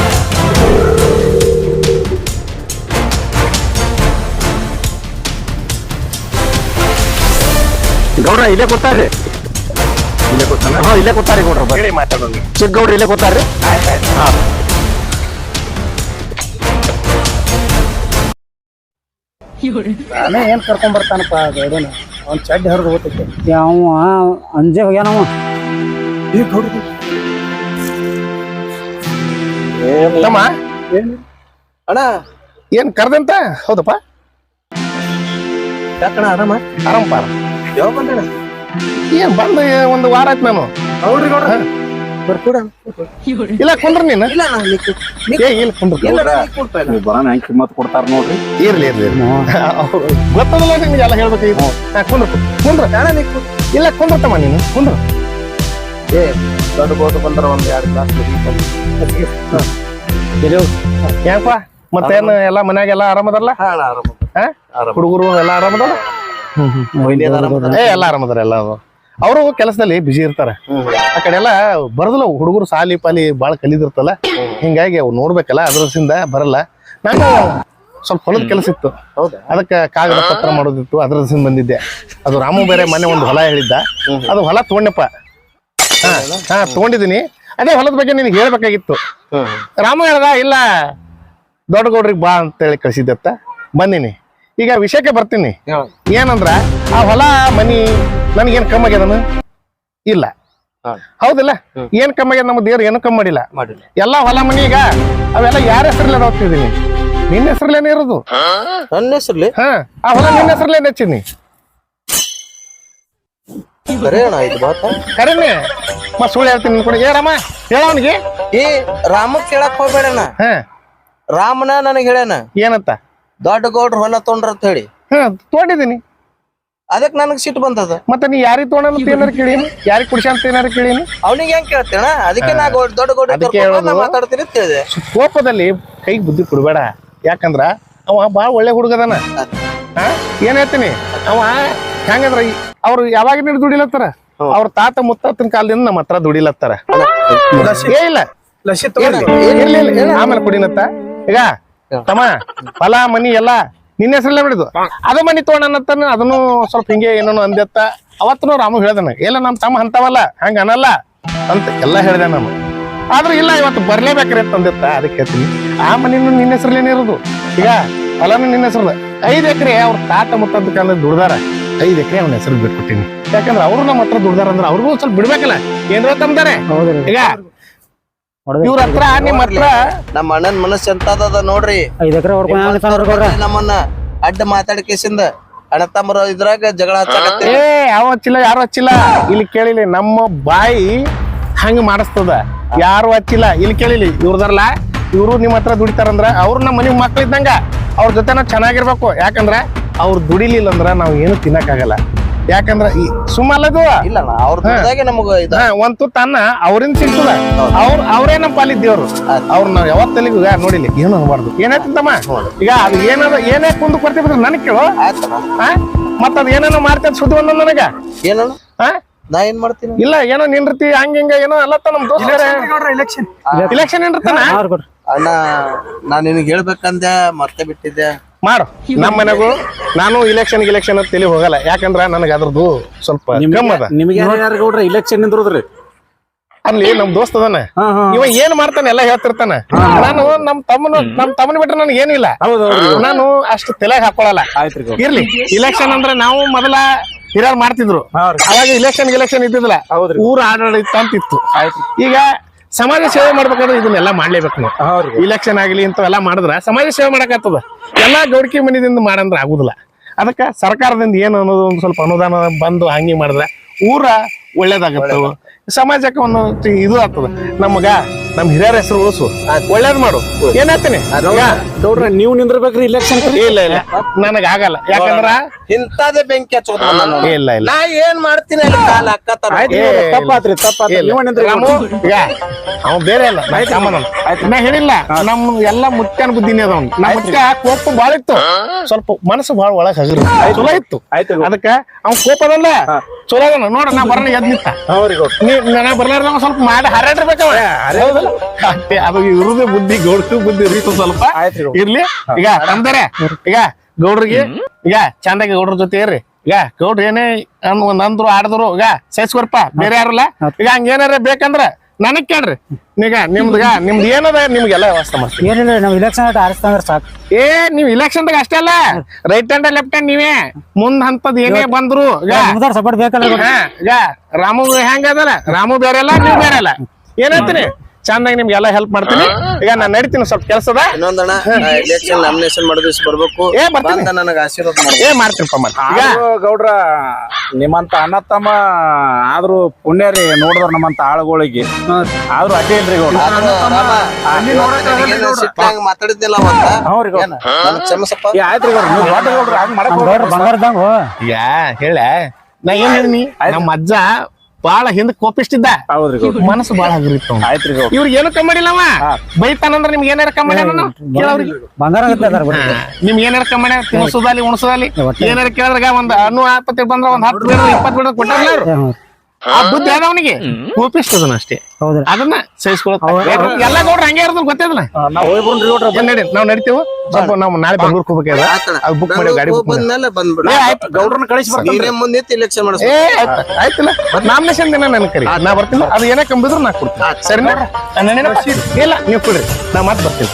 ಗೌಡ್ರ ಇಲ್ಲೇ ಕೂತಾರ್ರಿ. ಇಲ್ಲೇ ಕೂತಾರಿ ಗೌಡ್ರ. ಹೇಳಿ ಮಾತಾಡೋಣ. ಚಿಕ್ಕ ಗೌಡ್ರ ಇಲ್ಲೇ ಕೂತಾರ್ರಿ. ನಾನೇ ಏನ್ ಕರ್ಕೊಂಡ್ ಬರ್ತಾನಪ್ಪ ಗೌಡನ. ಅವ್ನ್ ಚಡ್ಡಿ ಹರಿದು ಹೋಗ್ತೈತೆ. ಅವ ಅಂಜೆ ಹೋಗ್ಯಾನವ. ತಮ್ಮ ಅಣ್ಣ ಏನ್ ಕರ್ದಂತ? ಹೌದಪ್ಪ. ಯಾಕಣ್ಣ ಆರಾಮ? ಆರಾಮಪ್ಪ. ಯಾವ ಬಂದಣ್ಣ? ಏನ್ ಬಂದ 1 ವಾರ ಆಯ್ತು ನಾನು. ಹೌದ್ರಿ ಗೌಡ, ಬರ್ಕೊಡ. ಇಲ್ಲ ಕುಂದ್ರ ನೀನು. ಇಲ್ಲ ಇಲ್ಲ ಕುಂದ್ರ. ಬರೋಣ ಹೆಂಗ್ ಕಿಮ್ಮತ್ ಕೊಡ್ತಾರ ನೋಡ್ರಿ. ಇರ್ಲಿ ಗೊತ್ತದಲ್ಲ ನಿಮ್ಗೆಲ್ಲ ಹೇಳ್ಬೇಕು. ಕುಂದ್ರ ಇಲ್ಲ ಕುಂದ್ರತಮ್ಮ ನೀನು ಕುಂದ್ರ. ದೊಡ್ಡ ಗೋಟ ಬಂದ್ರ 1-2 ಗ್ಲಾಸ್ ಯಾಕಪ್ಪ ಮತ್ತೇನ್ ಎಲ್ಲಾ ಮನ್ಯಾಗ ಎಲ್ಲಾ ಆರಾಮದಾರಲ್ಲ ಹುಡುಗರು ಎಲ್ಲಾ ಆರಾಮದಾರ ಎಲ್ಲಾ ಆರಾಮದಾರ ಎಲ್ಲ ಅವರು ಕೆಲಸದಲ್ಲಿ ಬಿಜಿ ಇರ್ತಾರ ಆ ಕಡೆ ಎಲ್ಲಾ ಬರದಲ್ಲ ಹುಡುಗರು ಸಾಲಿ ಪಾಲಿ ಬಾಳ ಕಲಿದಿರ್ತಲ್ಲ ಹಿಂಗಾಗಿ ಅವ್ ನೋಡ್ಬೇಕಲ್ಲ ಅದ್ರಸಿಂದ ಬರಲ್ಲ ನಾನು ಸ್ವಲ್ಪ ಹೊಲದ ಕೆಲಸ ಇತ್ತು ಅದಕ್ಕೆ ಕಾಗದ ಪತ್ರ ಮಾಡೋದಿತ್ತು ಅದ್ರಸಿಂದ ಬಂದಿದ್ದೆ ಅದು ರಾಮು ಬೇರೆ ಮನೆ ಒಂದು ಹೊಲ ಹೇಳಿದ್ದ ಅದು ಹೊಲ ತಗೊಂಡಪ್ಪ ಹಾ ತಗೊಂಡಿದ್ದೀನಿ ಅದೇ ಹೊಲದ ಬಗ್ಗೆ ನಿನಗೆ ಹೇಳ್ಬೇಕಾಗಿತ್ತು ರಾಮು ಹೇಳ್ದ ಇಲ್ಲ ದೊಡ್ಡ ಗೌಡ್ರಿಗೆ ಬಾ ಅಂತೇಳಿ ಕಳ್ಸಿದ್ದತ್ತ ಬಂದಿನಿ ಈಗ ವಿಷಯಕ್ಕೆ ಬರ್ತೀನಿ ಏನಂದ್ರ ಆ ಹೊಲ ಮನಿ ನನಗೇನ್ ಕಮ್ಮಿ ಆಗ್ಯದನು ಇಲ್ಲ ಹೌದಿಲ್ಲ ಏನ್ ಕಮ್ಮಿ ಆಗ್ಯದ ನಮ್ಮ ದೇವ್ರು ಏನು ಕಮ್ಮಿ ಮಾಡಿಲ್ಲ ಎಲ್ಲಾ ಹೊಲ ಮನಿ ಈಗ ಅವೆಲ್ಲ ಯಾರ ಹೆಸರಲ್ಲೇ ಹೋಗ್ತಿದೀನಿ ನಿನ್ನ ಹೆಸರಲ್ಲೇನೆ ಇರೋದು ನನ್ನ ಹೆಸರ್ಲಿ ಹಾ ಆ ಹೊಲ ನಿನ್ನ ಹೆಸರಲ್ಲೇನೆ ಹಚ್ಚಿನಿ ಕರೇನೆ ಸುಳ್ಳು ಹೇಳ್ತೀನಿ ಕೂಡ ಏ ರಾಮ ಹೇಳ ಅವನಿಗೆ ಏ ರಾಮ ಕೇಳಕ್ ಹೋಗ್ಬೇಡಣ ಹಾ ರಾಮನ ನನಗ್ ಹೇಳ್ಯಾನ ಏನಂತ ದೊಡ್ಡ ಗೌಡ್ರ ಹೊಲ ತೊಗೊಂಡ್ರ ಅಂತ ಹೇಳಿ ಹಾ ತಗೊಂಡಿದ್ದೀನಿ ಅದಕ್ ನನಗ್ ಸಿಟ್ಟು ಬಂದದ ಮತ್ತೆ ನೀ ಯಾರಿಗ್ ತಗೊಂಡ ಏನಾರು ಕೇಳೀನಿ ಯಾರಿಗ್ ಕುಡ್ಸ ಅಂತ ಏನಾರು ಕೇಳೀನಿ ಅವ್ನಿಗೆ ಹೆಂಗ್ ಕೇಳ್ತೇಣ ಅದಕ್ಕೆ ನಾ ದೊಡ್ಡ ಅದಕ್ಕೆ ಗೌಡ್ರ ಹೇಳೋದು. ಮಾತಾಡ್ತೀನಿ ಅಂತ ಹೇಳಿದೆ ಕೋಪದಲ್ಲಿ ಕೈಗೆ ಬುದ್ಧಿ ಕೊಡ್ಬೇಡ ಯಾಕಂದ್ರ ಅವ ಬಾಳ ಒಳ್ಳೆ ಹುಡುಗದಾನ ಹಾ ಏನ್ ಹೇಳ್ತೀನಿ ಅವ ಹೆಂಗಂದ್ರ ಅವ್ರು ಯಾವಾಗ ದುಡಿಲತ್ತಾರ ಅವ್ರ ತಾತ ಮುತ್ತತ್ತಿನ ಕಾಲದಿಂದ ನಮ್ಮ ಹತ್ರ ದುಡಿಲತ್ತಾರ ಏ ಇಲ್ಲ ಇರ್ಲಿ, ಇರ್ಲಿ. ಆಮೇಲೆ ಕುಡಿನತ್ತ ಈಗ ತಮ್ಮ ಹೊಲ ಮನಿ ಎಲ್ಲಾ ನಿನ್ನ ಹೆಸರಲ್ಲೇ ಬಿಡುದು ಅದು ಮನಿ ತಗೊಂಡನತ್ತಾನ ಅದನ್ನು ಸ್ವಲ್ಪ ಹಿಂಗೆ ಏನೋ ಅಂದತ್ತ ಅವತ್ತು ರಾಮು ಹೇಳ್ದಾನ ಎಲ್ಲ ನಮ್ ತಮ್ಮ ಅಂತವಲ್ಲ ಹಂಗ ಅನ್ನಲ್ಲ ಅಂತ ಎಲ್ಲಾ ಹೇಳ್ದೆ ನಾನು ಆದ್ರೂ ಇಲ್ಲ ಇವತ್ತು ಬರ್ಲೇಬೇಕ್ರಿ ಅಂತ ಅಂದಿತ್ತ ಅದಕ್ಕೆ ಹೇಳ್ತೀನಿ ಆ ಮನಿನು ನಿನ್ನ ಹೆಸರಲ್ಲೇನೆ ಇರೋದು ಈಗ ಹೊಲನು ನಿನ್ನ ಹೆಸರದ 5 ಎಕರೆ ಅವ್ರ ತಾತ ಮುತ್ತದ ಕಾಲದ ದುಡ್ದಾರ 5 ಎಕರೆ ಅವನ ಹೆಸರು ಬಿಟ್ಬಿಟ್ಟಿನಿ ಯಾಕಂದ್ರೆ ಅವ್ರು ನಮ್ಮ ಹತ್ರ ದುಡ್ದಾರ ಅಂದ್ರೆ ಅವ್ರಿಗೂ ಸ್ವಲ್ಪ ಬಿಡ್ಬೇಕಲ್ಲ ಏನ್ರ ತಮ್ದಾರೆ ಈಗ ಇವ್ರ ಹತ್ರ ನಿಮ್ ಹತ್ರ ನಮ್ಮ ಅಣ್ಣನ್ ಮನಸ್ಸು ಎಂತದ ನೋಡ್ರಿ 5 ಎಕರೆ ಹೊಡ್ಕೊಂಡ್ ನಮ್ಮನ್ನ ಅಡ್ಡ ಮಾತಾಡ್ಕೇಸಿಂದ ಅಣ್ಣ ತಮ್ಮರ ಇದ್ರಾಗ ಜಗಳ ಹಚ್ಚಾಕತ್ತಿ ಏ ಯಾವ ಹಚ್ಚಿಲ್ಲ ಯಾರು ಹಚ್ಚಿಲ್ಲ ಇಲ್ಲಿ ಕೇಳಿಲಿ ನಮ್ಮ ಬಾಯಿ ಹಂಗ ಮಾಡಿಸ್ತದ ಯಾರು ಹಚ್ಚಿಲ್ಲ ಇಲ್ಲಿ ಕೇಳಿಲಿ ಇವ್ರದಾರಲ್ಲ ಇವ್ರು ನಿಮ್ ಹತ್ರ ದುಡಿತಾರಂದ್ರ ಅವ್ರು ನಮ್ಮ ಮನಿ ಮಕ್ಳಿದ್ದಂಗ ಅವ್ರ ಜೊತೆ ನಾವ್ ಚೆನ್ನಾಗಿರ್ಬೇಕು ಯಾಕಂದ್ರ ಅವ್ರು ದುಡಿಲಿಲ್ಲ ಅಂದ್ರ ನಾವ್ ಏನು ತಿನ್ನಕ್ಕಾಗಲ್ಲ ಯಾಕಂದ್ರ ಈ ಸುಮ್ಮಲ್ಲದು ಇಲ್ಲ ಅವ್ರ ದುಡ್ದಾಗೆ ನಮಗ ಇದ ಒಂದ್ ತುತ್ತ ಅನ್ನ ಅವ್ರಿಂದ ಸಿಗ್ತದ ಅವ್ರೇ ನಮ್ ಪಾಲಿದ್ದೇವ್ರು ಅವ್ರ ನಾವ್ ಯಾವತ್ತಲ್ಲಿಗೂ ನೋಡಿಲಿ ಏನು ಅನ್ಬಾರ್ದು ಏನಾಯ್ತಂತಮ್ಮ ಈಗ ಅದು ಏನದ ಏನೇ ಕುಂದು ಕೊಡ್ತೀವಿ ನನಗ್ ಕೇಳು ಮತ್ತ ಅದ್ ಏನೇನೋ ಮಾಡ್ತೇನೆ ಸುದ್ದಿ ಒಂದೊಂದ್ ನನಗ ಏನಣ್ಣ ಹಾ ನಾ ಏನ್ ಮಾಡ್ತೀನಿ ಇಲ್ಲ ಏನೋ ನಿಂದಿರ್ತಿ ಹಂಗ ಹಿಂಗ ಏನೋ ಅಲ್ಲತ್ತ ನಮ್ ದೋಸ್ತ ಇಲೆಕ್ಷನ್ ಏನಿರ್ತಾನ ಅಣ್ಣ ನಾನ್ ನಿನಗೆ ಹೇಳ್ಬೇಕಂದೆ ಮತ್ತೆ ಬಿಟ್ಟಿದ್ದೆ ಮಾಡು ನಮ್ಮ ಮನೆಗೂ ನಾನು ಇಲೆಕ್ಷನ್ ತಲೆ ಹೋಗಲ್ಲ ಯಾಕಂದ್ರ ನನಗ ಅದ್ರದ್ದು ಸ್ವಲ್ಪ ಕಮ್ಮ ಅದ ನಿಮ್ಗೆ ಯಾರು ಗೌಡ್ರ ಇಲೆಕ್ಷನ್ ನಿಂದ್ರದ್ರಿ ಅಲ್ಲಿ ನಮ್ ದೋಸ್ತ ಅದಾನ ಇವ ಏನ್ ಮಾಡ್ತಾನೆ ಎಲ್ಲ ಹೇಳ್ತಿರ್ತಾನ ನಾನು ನಮ್ ತಮ್ಮನ ಬಿಟ್ರೆ ನನಗೆ ಏನು ಇಲ್ಲ ನಾನು ಅಷ್ಟು ತಲೆಗೆ ಹಾಕೊಳಲ್ಲ ಇರ್ಲಿ ಇಲೆಕ್ಷನ್ ಅಂದ್ರೆ ನಾವು ಮೊದಲ ಹಿರಿಯರ್ ಮಾಡ್ತಿದ್ರು ಅವಾಗ ಇಲೆಕ್ಷನ್ ಇದ್ದಿದ್ದಿಲ್ಲ ಊರ ಆಡಳಿತ ಅಂತ ಇತ್ತು ಈಗ ಸಮಾಜ ಸೇವೆ ಮಾಡ್ಬೇಕಂದ್ರೆ ಇದನ್ನೆಲ್ಲ ಮಾಡ್ಲೇಬೇಕು ನಾವು ಇಲೆಕ್ಷನ್ ಆಗ್ಲಿ ಇಂಥವೆಲ್ಲ ಮಾಡಿದ್ರ ಸಮಾಜ ಸೇವೆ ಮಾಡಕತ್ತದ ಎಲ್ಲಾ ಗೌಡ್ಕಿ ಮನಿದಿಂದ ಮಾಡಂದ್ರ ಆಗುದಿಲ್ಲ ಅದಕ್ಕ ಸರ್ಕಾರದಿಂದ ಏನು ಅನ್ನೋದು ಒಂದ್ ಸ್ವಲ್ಪ ಅನುದಾನ ಬಂದು ಹಂಗಿ ಮಾಡಿದ್ರ ಊರ ಒಳ್ಳೇದಾಗತ್ತವ ಸಮಾಜಕ್ಕೆ ಒಂದು ಇದು ಆಗ್ತದ ನಮಗ ನಮ್ ಹಿರಿಯರ ಹೆಸರು ಉಳಿಸು ಒಳ್ಳೇದ್ ಮಾಡು ಏನಾಗ್ತೀನಿ ಗೌಡ್ರ ನೀವು ನಿಂದ್ರಬೇಕ್ರಿ ಇಲೆಕ್ಷನ್ ಇಲ್ಲ ಇಲ್ಲ ನನಗ ಆಗಲ್ಲ ಯಾಕಂದ್ರ ಇಂತಾದೆ ಬೆಂಕಿ ಹಚ್ಚೋದು ಇಲ್ಲ ಇಲ್ಲ ನಾ ಏನ್ ಮಾಡ್ತೀನಿ ಅಲ್ಲಿ ಕಾಲ ಹಾಕತ್ತಾರ ತಪ್ಪಾತ್ರಿ ರಾಮು, ಈಗ ಅವ ಬೇರೆ ಅಲ್ಲ ನಾ ಹೇಳಿಲ್ಲ ನಮ್ ಎಲ್ಲಾ ಮುತ್ಯನ ಬುದ್ಧಿನೇ ಅದ ನಮ್ ಮುತ್ಯ ಕೋಪ ಬಾಳ ಇತ್ತು ಸ್ವಲ್ಪ ಮನಸ್ಸು ಬಾಳ ಒಳಗ್ ಹಗರು ಚಲೋ ಇತ್ತು ಅದಕ್ಕ ಅವ್ನ ಕೋಪದಲ್ಲ ಚಲೋ ಅದನ ನೋಡ ನಾ ಬರೋಣ ಎದ್ ನಿಂತ ನಾ ಬರ್ಲಾರ ಸ್ವಲ್ಪ ಮಾಡಿ ಹರಡಿರ್ಬೇಕವ ಅದು ಇರುದೇ ಬುದ್ಧಿ ಗೌಡ್ರು ಬುದ್ಧಿ ಇರ್ತು ಸ್ವಲ್ಪ ಇರ್ಲಿ ಈಗ ನಮ್ದಾರೆ ಈಗ ಗೌಡ್ರಿಗೆ ಈಗ ಚಂದಾಗಿ ಗೌಡ್ರ ಜೊತೆ ಇರ್ರಿ ಈಗ ಗೌಡ್ರ ಏನೇ ಅಂದ್ರು ಆಡಿದ್ರು ಈಗ ಸೈಸ್ಕೊರ್ಪ ಬೇರೆ ಯಾರಲ್ಲ ಈಗ ಹಂಗೇನಾರ ಬೇಕಂದ್ರ ನನಗ್ ಕೇಳ್ರಿ ಈಗ ನಿಮ್ದು ಏನದ ನಿಮ್ಗೆಲ್ಲ ವ್ಯವಸ್ಥೆ ಮಾಡ್ತೀವಿ ಏನಿಲ್ಲ ನಾವ್ ಇಲೆಕ್ಷನ್ ಆರಿಸ್ತಂದ್ರ ಸಾಕು ನೀವ್ ಇಲೆಕ್ಷನ್ದಾಗ ಅಷ್ಟೇ ಅಲ್ಲ ರೈಟ್ ಹ್ಯಾಂಡ್ ಲೆಫ್ಟ್ ಹ್ಯಾಂಡ್ ನೀವೇ ಮುಂದ್ ಹಂತದ್ ಏನೇ ಬಂದ್ರು ಈಗ ಸಪೋರ್ಟ್ ಬೇಕಲ್ಲ ಈಗ ರಾಮು ಹೆಂಗ ಅದಲ್ಲ ರಾಮು ಬೇರೆ ಅಲ್ಲ ನೀವ್ ಬೇರೆ ಅಲ್ಲ ಏನಾಯ್ತೀನಿ ಚಂದಾಗಿ ನಿಮ್ಗೆಲ್ಲ ಹೆಲ್ಪ್ ಮಾಡ್ತೀನಿ ಈಗ ನಾನ್ ನಡಿತೀನಿ ಸ್ವಲ್ಪ ಕೆಲ್ಸದ ಇನ್ನೊಂದಣ್ಣ ಎಲೆಕ್ಷನ್ ನಾಮಿನೇಷನ್ ಮಾಡೋ ದಿವಸ ಬರ್ಬೇಕು ಬಂದ ನನಗ ಆಶೀರ್ವಾದ ಮಾಡಿ ಮಾಡ್ತೀನಪ್ಪ ಗೌಡ್ರ ನಿಮ್ಮಂತ ಅಣ್ಣ ತಮ್ಮ ಆದ್ರೂ ಪುಣ್ಯ ರೀ ನೋಡಿದ್ರ ನಮ್ಮಂತ ಆಳುಗಳಿಗೆ ಆದ್ರೂ ಅಡ್ಡಿ ಇಲ್ರಿ ಮಾತಾಡಿದ್ದಿಲ್ಲ ಕ್ಷಮಿಸಪ್ಪ ಆಯ್ತ್ರಿ ಗೌಡ್ರ ಹಂಗ್ ಮಾಡಕ್ ಬಂಗಾರದಂಗ ಈಗ ಹೇಳ ನಾ ಏನ್ ಹೇಳಿನಿ ನಮ್ಮ ಅಜ್ಜ ಬಾಳ ಹಿಂದ ಕೋಪಿಸ್ತಿದ್ದ ಹೌದ್ರಿ ಗೌಡ್ರ ಮನಸ್ಸು ಬಾಳ ಆಗಿರಿತ್ತು ಆಯ್ತ್ರಿ ಗೌಡ್ರ ಇವ್ರಿಗೆ ಏನು ಕಮ್ಮಿ ಮಾಡಿಲ್ಲವ ಬೈತಾನಂದ್ರ ನಿಮ್ಗೆ ಏನಾರ ಕಮ್ಮಿ ಕೇಳವ್ರಿಗೆ ಬಂಗಾರ ಗತ್ಲೆ ಅದಾರ ಬಿಡ್ರಿ. ನಿಮ್ಗೆ ಏನಾರ ಕಮ್ಮಿ ತಿನ್ಸೋದಾಲಿ ಉಣಸೋದಾಲಿ ಏನಾರ ಕೇಳಿದ್ರಾಗ ಒಂದ್ ಹಣ್ಣು ಆಪತ್ತಿ ಬಂದ್ರ ಒಂದ್ 10 ಬೇಡ 20 ಬೇಡ ಕೊಟ್ಟಾರಲ್ಲ ಅವ್ರು ಆ ಬುದ್ಧಿ ಅದ ಅವನಿಗೆ ಕೋಪಿಸ್ತದನ ಅಷ್ಟೇ ಹೌದ್ರಿ ಅದನ್ನ ಸಹಿಸ್ಕೊಳಕ್ ಎಲ್ಲಾ ಗೌಡ್ರ ಹಂಗೆ ಇರೋದ್ ಗೊತ್ತಿದ್ಲ ನಾವ್ ಹೋಗಿ ಬರೋಣ್ರಿ ಗೌಡ್ರ ನಡಿ ನಾವ್ ನಡಿತೇವ ಸ್ವಲ್ಪ ನಾವು ನಾಳೆ ಬೆಂಗ್ಳೂರ್ಕ್ ಹೋಗ್ಬೇಕಾದ ಅದು ಬುಕ್ ಮಾಡಿ ಗಾಡಿ ಬುಕ್ ಮಾಡಿ ಬಂದ್ಮೇಲೆ ಬಂದ್ಬಿಡ ಗೌಡ್ರನ್ನ ಕಳಿಸಿ ಬರ್ತೀನಿ ನೀನೇ ಮುಂದೆ ಇಲೆಕ್ಷನ್ ಮಾಡಿಸ್ ಏ ಆಯ್ತಲ್ಲ ನಾಮಿನೇಷನ್ ದಿನ ನನ್ ಕರಿ ನಾ ಬರ್ತೀನಿ ಅದು ಏನೇ ಕಂಬಿದ್ರು ನಾ ಕೊಡ್ತೀನಿ ಸರಿನಾ ಇಲ್ಲ ನೀವು ಕೊಡ್ರಿ ನಾ ಮತ್ತೆ ಬರ್ತೀನಿ